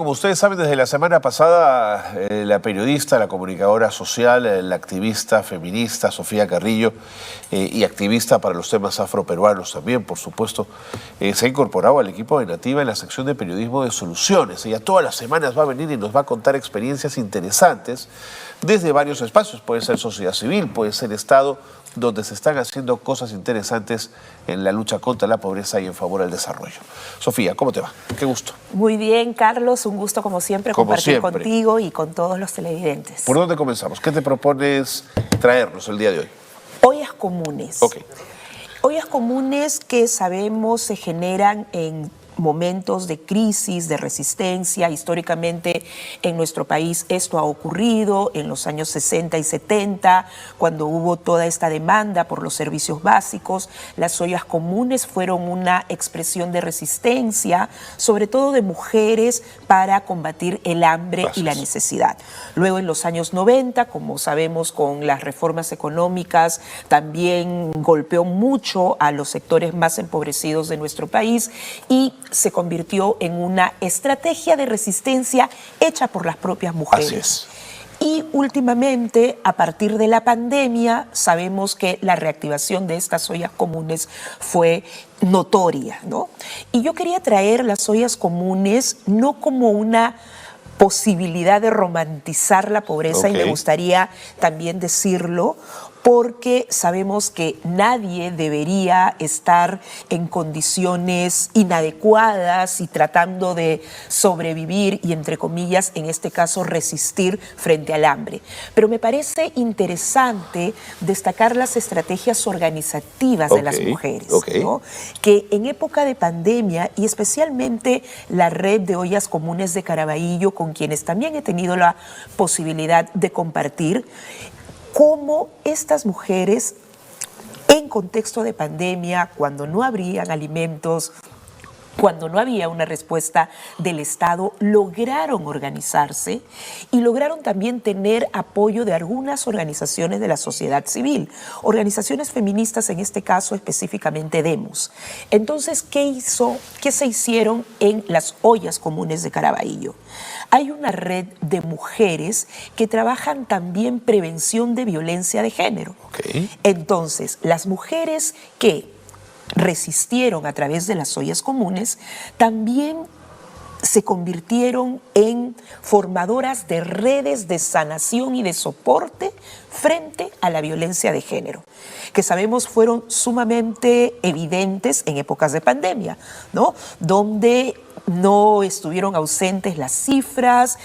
como ustedes saben, desde la semana pasada, la periodista, la comunicadora social, la activista feminista Sofía Carrillo y activista para los temas afroperuanos también, por supuesto, se ha incorporado al equipo de Nativa en la sección de periodismo de soluciones. Ella todas las semanas va a venir y nos va a contar experiencias interesantes desde varios espacios. Puede ser sociedad civil, puede ser Estado, donde se están haciendo cosas interesantes en la lucha contra la pobreza y en favor del desarrollo. Sofía, ¿cómo te va? Qué gusto. Muy bien, Carlos, un gusto como siempre compartir contigo y con todos los televidentes. ¿Por dónde comenzamos? ¿Qué te propones traernos el día de hoy? Ollas comunes. Ok. Ollas comunes que sabemos se generan en momentos de crisis, de resistencia. Históricamente en nuestro país esto ha ocurrido en los años 60 y 70, cuando hubo toda esta demanda por los servicios básicos. Las ollas comunes fueron una expresión de resistencia, sobre todo de mujeres, para combatir el hambre y la necesidad. Luego en los años 90, como sabemos, con las reformas económicas, también golpeó mucho a los sectores más empobrecidos de nuestro país y se convirtió en una estrategia de resistencia hecha por las propias mujeres. Así es. Y últimamente, a partir de la pandemia, sabemos que la reactivación de estas ollas comunes fue notoria, ¿no? Y yo quería traer las ollas comunes no como una posibilidad de romantizar la pobreza, y me gustaría también decirlo, porque sabemos que nadie debería estar en condiciones inadecuadas y tratando de sobrevivir y, entre comillas, en este caso, resistir frente al hambre. Pero me parece interesante destacar las estrategias organizativas de las mujeres, ¿no? Que en época de pandemia, y especialmente la red de ollas comunes de Caraballo, con quienes también he tenido la posibilidad de compartir, cómo estas mujeres, en contexto de pandemia, cuando no habrían alimentos, cuando no había una respuesta del Estado, lograron organizarse y lograron también tener apoyo de algunas organizaciones de la sociedad civil, organizaciones feministas, en este caso específicamente Demos. Entonces, ¿qué se hicieron en las ollas comunes de Caraballo? Hay una red de mujeres que trabajan también prevención de violencia de género. Entonces, las mujeres que resistieron a través de las ollas comunes también se convirtieron en formadoras de redes de sanación y de soporte frente a la violencia de género, que sabemos fueron sumamente evidentes en épocas de pandemia, ¿no? Donde no estuvieron ausentes las cifras,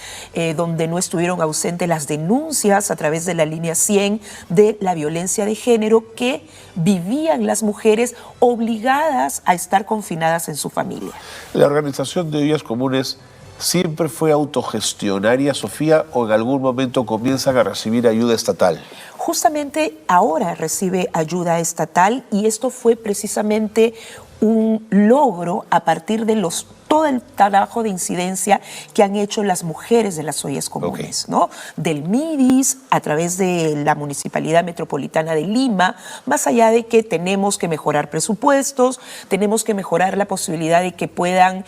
donde no estuvieron ausentes las denuncias a través de la línea 100 de la violencia de género que vivían las mujeres obligadas a estar confinadas en su familia. La organización de ollas comunes siempre fue autogestionaria, Sofía, o en algún momento comienzan a recibir ayuda estatal. Justamente ahora recibe ayuda estatal, y esto fue precisamente un logro a partir de todo el trabajo de incidencia que han hecho las mujeres de las ollas comunes, ¿no? Del MIDIS, a través de la Municipalidad Metropolitana de Lima, más allá de que tenemos que mejorar presupuestos, tenemos que mejorar la posibilidad de que puedan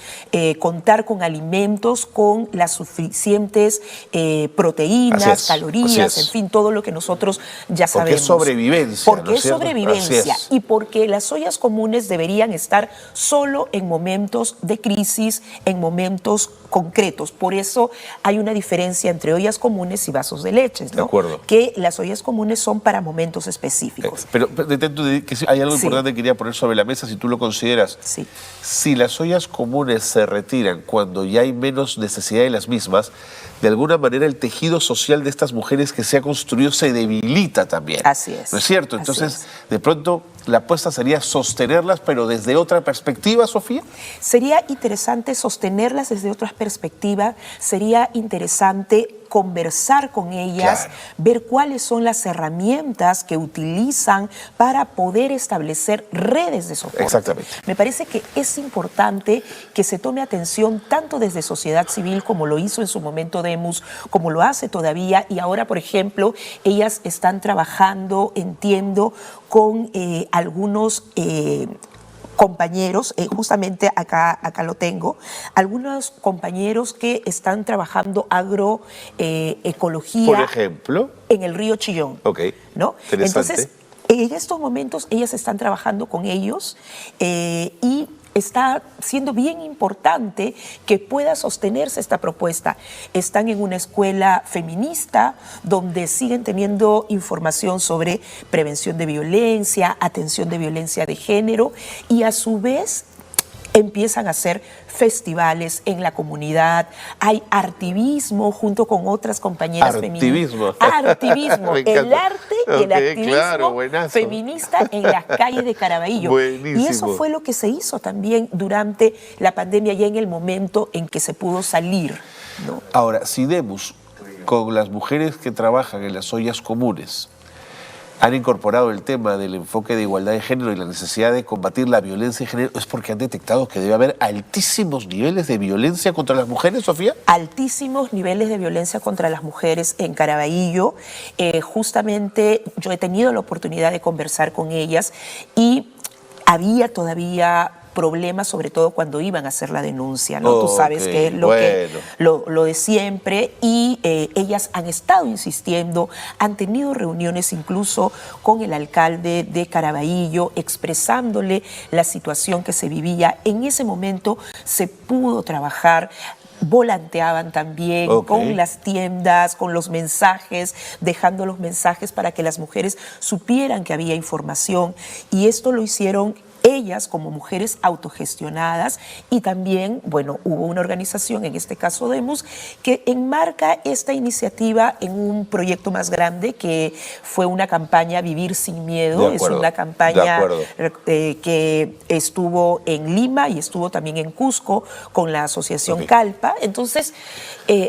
contar con alimentos con las suficientes proteínas, calorías, en fin, todo lo que nosotros ya sabemos. Porque es sobrevivencia. Porque es sobrevivencia, y porque las ollas comunes deberían estar solo en momentos de crisis, en momentos concretos. Por eso hay una diferencia entre ollas comunes y vasos de leche, ¿no? De acuerdo. Que las ollas comunes son para momentos específicos. Pero que hay algo importante que quería poner sobre la mesa, si tú lo consideras. Sí. Si las ollas comunes se retiran cuando ya hay menos necesidad de las mismas, de alguna manera el tejido social de estas mujeres que se ha construido se debilita también. Así es. ¿No es cierto? Entonces, de pronto, la apuesta sería sostenerlas, pero desde otra perspectiva, Sofía. Sería interesante sostenerlas desde otra perspectiva, sería interesante conversar con ellas, ver cuáles son las herramientas que utilizan para poder establecer redes de soporte. Exactamente. Me parece que es importante que se tome atención tanto desde sociedad civil, como lo hizo en su momento Demos, como lo hace todavía, y ahora, por ejemplo, ellas están trabajando, entiendo, con algunos compañeros, justamente acá lo tengo, algunos compañeros que están trabajando agroecología. Por ejemplo. En el río Chillón. Ok, ¿no? interesante. Entonces, en estos momentos ellas están trabajando con ellos y está siendo bien importante que pueda sostenerse esta propuesta. Están en una escuela feminista donde siguen teniendo información sobre prevención de violencia, atención de violencia de género y a su vez empiezan a hacer festivales en la comunidad, hay artivismo junto con otras compañeras feministas. Artivismo, el arte y el activismo feminista en las calles de Caraballo. Buenísimo. Y eso fue lo que se hizo también durante la pandemia, ya en el momento en que se pudo salir, ¿no? Ahora, si Demus, con las mujeres que trabajan en las ollas comunes, han incorporado el tema del enfoque de igualdad de género y la necesidad de combatir la violencia de género, ¿es porque han detectado que debe haber altísimos niveles de violencia contra las mujeres, Sofía? Altísimos niveles de violencia contra las mujeres en Caraballo. Justamente yo he tenido la oportunidad de conversar con ellas y había todavía problemas, sobre todo cuando iban a hacer la denuncia, ¿no? Tú sabes que es lo de siempre y ellas han estado insistiendo, han tenido reuniones incluso con el alcalde de Caraballo expresándole la situación que se vivía. En ese momento se pudo trabajar. Volanteaban también con las tiendas, con los mensajes, dejando los mensajes para que las mujeres supieran que había información y esto lo hicieron ellas como mujeres autogestionadas y también, bueno, hubo una organización, en este caso Demus, que enmarca esta iniciativa en un proyecto más grande que fue una campaña Vivir sin Miedo. Es una campaña que estuvo en Lima y estuvo también en Cusco con la asociación Calpa. Entonces,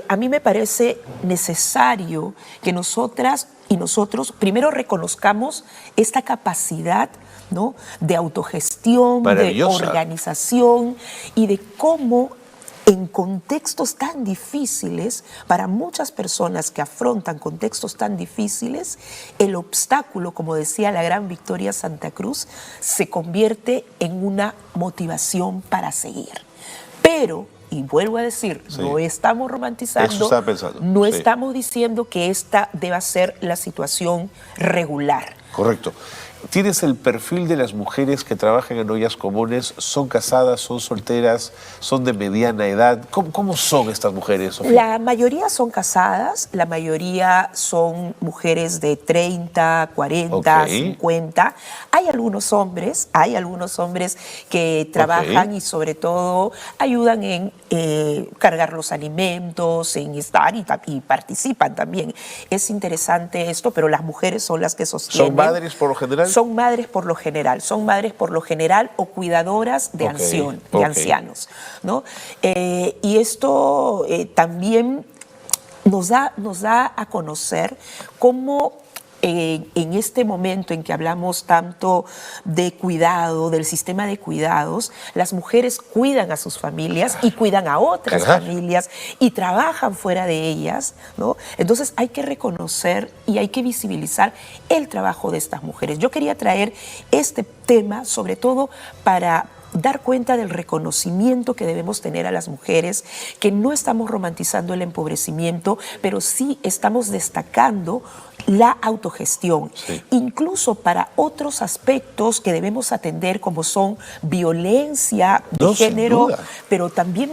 a mí me parece necesario que nosotras y nosotros primero reconozcamos esta capacidad, ¿no?, de autogestión, de organización y de cómo en contextos tan difíciles, para muchas personas que afrontan contextos tan difíciles, el obstáculo, como decía la gran Victoria Santa Cruz, se convierte en una motivación para seguir. Pero, y vuelvo a decir, no estamos romantizando, no estamos diciendo que esta deba ser la situación regular. Correcto. ¿Tienes el perfil de las mujeres que trabajan en ollas comunes? ¿Son casadas, son solteras, son de mediana edad? ¿Cómo son estas mujeres, Sofía? La mayoría son casadas, la mayoría son mujeres de 30, 40, 50. Hay algunos hombres que trabajan y sobre todo ayudan en cargar los alimentos, en estar y participan también. Es interesante esto, pero las mujeres son las que sostienen. ¿Son madres por lo general? Son madres por lo general o cuidadoras de ancianos, ¿no? Y esto también nos da a conocer cómo en este momento en que hablamos tanto de cuidado, del sistema de cuidados, las mujeres cuidan a sus familias y cuidan a otras familias y trabajan fuera de ellas, ¿no? Entonces hay que reconocer y hay que visibilizar el trabajo de estas mujeres. Yo quería traer este tema sobre todo para dar cuenta del reconocimiento que debemos tener a las mujeres, que no estamos romantizando el empobrecimiento, pero sí estamos destacando la autogestión, incluso para otros aspectos que debemos atender, como son violencia de género, pero también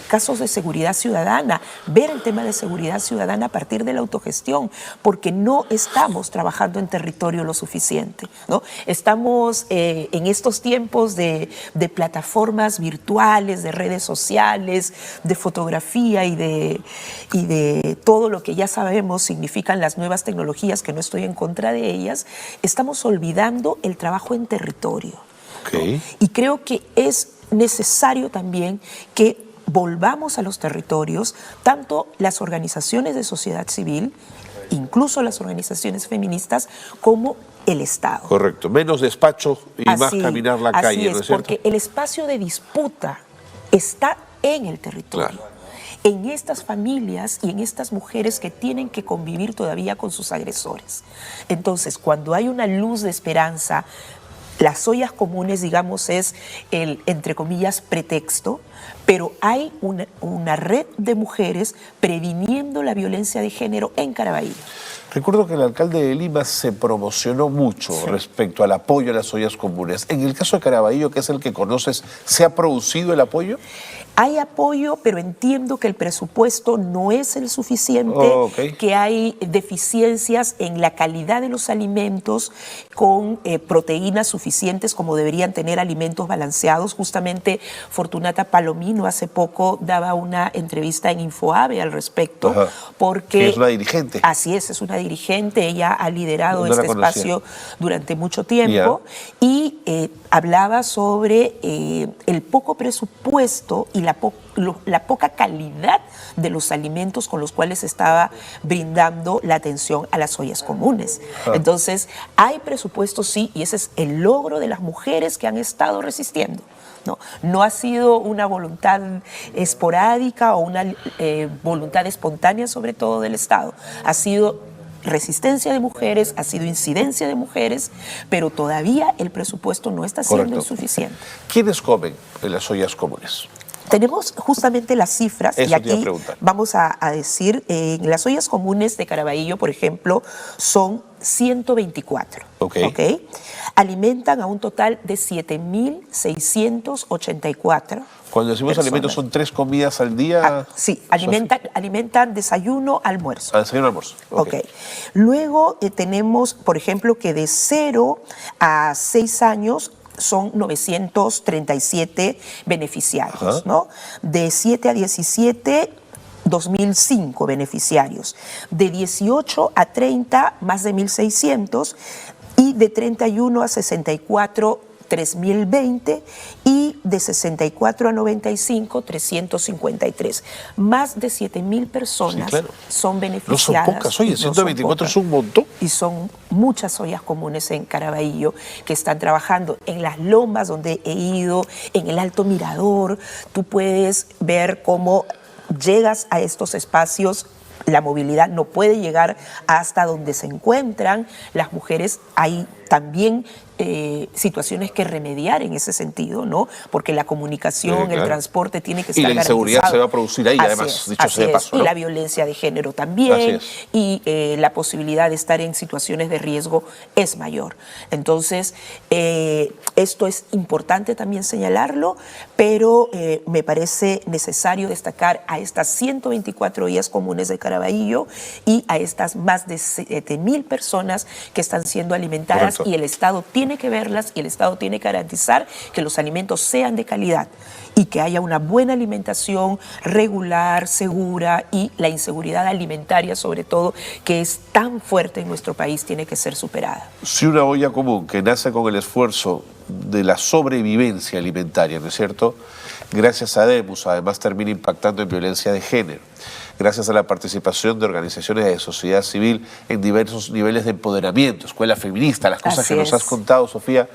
casos de seguridad ciudadana, ver el tema de seguridad ciudadana a partir de la autogestión, porque no estamos trabajando en territorio lo suficiente, ¿no? Estamos en estos tiempos de plataformas virtuales, de redes sociales, de fotografía y de todo lo que ya sabemos significan las nuevas tecnologías, que no estoy en contra de ellas. Estamos olvidando el trabajo en territorio, ¿no? Y creo que es necesario también que volvamos a los territorios, tanto las organizaciones de sociedad civil, incluso las organizaciones feministas, como el Estado. Correcto, menos despacho y más caminar la calle, ¿no es cierto? Porque el espacio de disputa está en el territorio. En estas familias y en estas mujeres que tienen que convivir todavía con sus agresores. Entonces, cuando hay una luz de esperanza las ollas comunes, digamos, es el, entre comillas, pretexto, pero hay una red de mujeres previniendo la violencia de género en Caraballo. Recuerdo que el alcalde de Lima se promocionó mucho respecto al apoyo a las ollas comunes. En el caso de Caraballo, que es el que conoces, ¿se ha producido el apoyo? Hay apoyo, pero entiendo que el presupuesto no es el suficiente, que hay deficiencias en la calidad de los alimentos con proteínas suficientes como deberían tener alimentos balanceados. Justamente Fortunata Palomino hace poco daba una entrevista en Infoave al respecto, porque es una dirigente. Así es una dirigente, ella ha liderado este espacio durante mucho tiempo y hablaba sobre el poco presupuesto y la poca calidad de los alimentos con los cuales se estaba brindando la atención a las ollas comunes. Entonces, hay presupuesto, sí, y ese es el logro de las mujeres que han estado resistiendo. No ha sido una voluntad esporádica o una voluntad espontánea, sobre todo del Estado. Ha sido resistencia de mujeres, ha sido incidencia de mujeres, pero todavía el presupuesto no está siendo insuficiente. ¿Quiénes comen en las ollas comunes? Tenemos justamente las cifras. Eso y aquí te iba a preguntar. Vamos a decir, en las ollas comunes de Caraballo, por ejemplo, son 124. ¿Okay? Alimentan a un total de 7.684. Cuando decimos personas. alimentos, ¿son 3 comidas al día? Sí, alimentan desayuno, almuerzo. Desayuno, almuerzo. Okay. Luego tenemos, por ejemplo, que de 0 a 6 años son 937 beneficiarios, ¿no? De 7 a 17, 2005 beneficiarios. De 18 a 30, más de 1.600. Y de 31 a 64, 3.020, y de 64 a 95, 353. Más de 7.000 personas son beneficiadas. No son pocas, oye, 124 es un montón. Y son muchas ollas comunes en Caraballo que están trabajando en las lomas donde he ido, en el Alto Mirador. Tú puedes ver cómo llegas a estos espacios. La movilidad no puede llegar hasta donde se encuentran las mujeres. Hay también situaciones que remediar en ese sentido, ¿no? Porque la comunicación, el transporte tiene que estar garantizado. Y la inseguridad se va a producir ahí, además, dicho sea de paso, ¿no? Y la violencia de género también, y la posibilidad de estar en situaciones de riesgo es mayor. Entonces, esto es importante también señalarlo, pero me parece necesario destacar a estas 124 ollas comunes de Caraballo y a estas más de 7.000 personas que están siendo alimentadas. Y el Estado tiene que verlas y el Estado tiene que garantizar que los alimentos sean de calidad y que haya una buena alimentación regular, segura, y la inseguridad alimentaria, sobre todo, que es tan fuerte en nuestro país, tiene que ser superada. Si una olla común que nace con el esfuerzo de la sobrevivencia alimentaria, ¿no es cierto?, gracias a Demus, además termina impactando en violencia de género, gracias a la participación de organizaciones de sociedad civil en diversos niveles de empoderamiento, escuela feminista, las cosas que nos has contado, Sofía,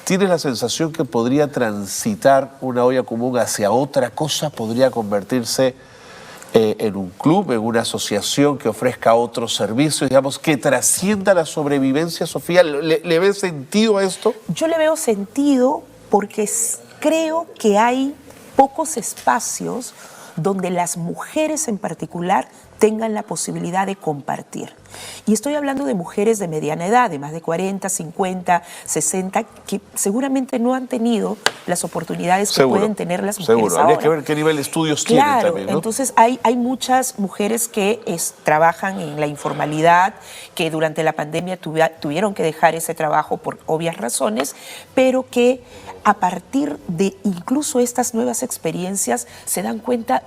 ¿tienes la sensación que podría transitar una olla común hacia otra cosa? ¿Podría convertirse en un club, en una asociación que ofrezca otros servicios, digamos, que trascienda la sobrevivencia, Sofía? ¿Le ves sentido a esto? Yo le veo sentido porque creo que hay pocos espacios donde las mujeres en particular tengan la posibilidad de compartir. Y estoy hablando de mujeres de mediana edad, de más de 40, 50, 60, que seguramente no han tenido las oportunidades que pueden tener las mujeres ahora. Habría que ver qué nivel de estudios tienen también, ¿no? Entonces hay muchas mujeres que trabajan en la informalidad, que durante la pandemia tuvieron que dejar ese trabajo por obvias razones, pero que a partir de incluso estas nuevas experiencias se dan cuenta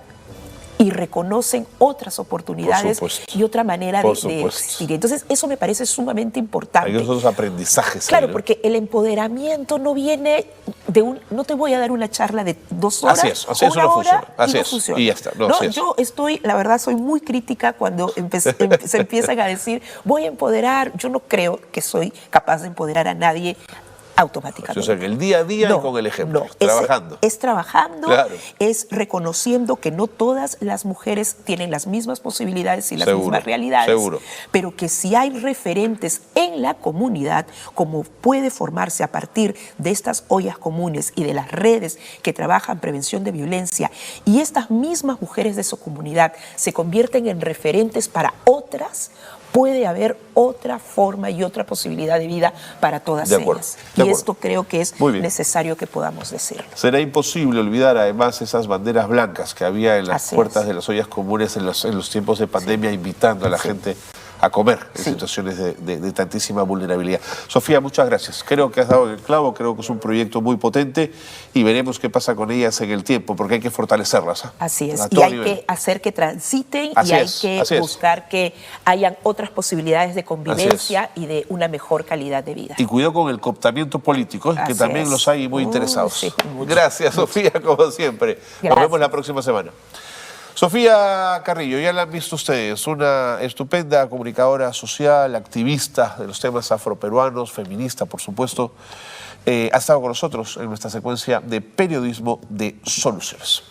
y reconocen otras oportunidades y otra manera de existir. Entonces, eso me parece sumamente importante. Hay esos aprendizajes. Claro, ahí, ¿no? porque el empoderamiento no viene de no te voy a dar una charla de 2 horas, así es, eso no funciona. Así es, funciona. y ya está. No, yo la verdad, soy muy crítica cuando se empiezan a decir, voy a empoderar. Yo no creo que soy capaz de empoderar a nadie automáticamente. O sea, que el día a día y con el ejemplo, trabajando. Es trabajando, claro. es reconociendo que no todas las mujeres tienen las mismas posibilidades y las seguro, mismas realidades, seguro. pero que si hay referentes en la comunidad, como puede formarse a partir de estas ollas comunes y de las redes que trabajan prevención de violencia, y estas mismas mujeres de su comunidad se convierten en referentes para otras, puede haber otra forma y otra posibilidad de vida para todas ellas. Y esto creo que es necesario que podamos decirlo. Será imposible olvidar además esas banderas blancas que había en las puertas de las ollas comunes en los tiempos de pandemia, invitando a la gente a comer en situaciones de tantísima vulnerabilidad. Sofía, muchas gracias. Creo que has dado el clavo, creo que es un proyecto muy potente y veremos qué pasa con ellas en el tiempo, porque hay que fortalecerlas. Así es, y hay que hacer que transiten y hay que buscar que hayan otras posibilidades de convivencia y de una mejor calidad de vida. Y cuidado con el cooptamiento político, que también los hay muy interesados. Gracias, Sofía, como siempre. Nos vemos la próxima semana. Sofía Carrillo, ya la han visto ustedes, una estupenda comunicadora social, activista de los temas afroperuanos, feminista, por supuesto. Ha estado con nosotros en nuestra secuencia de periodismo de soluciones.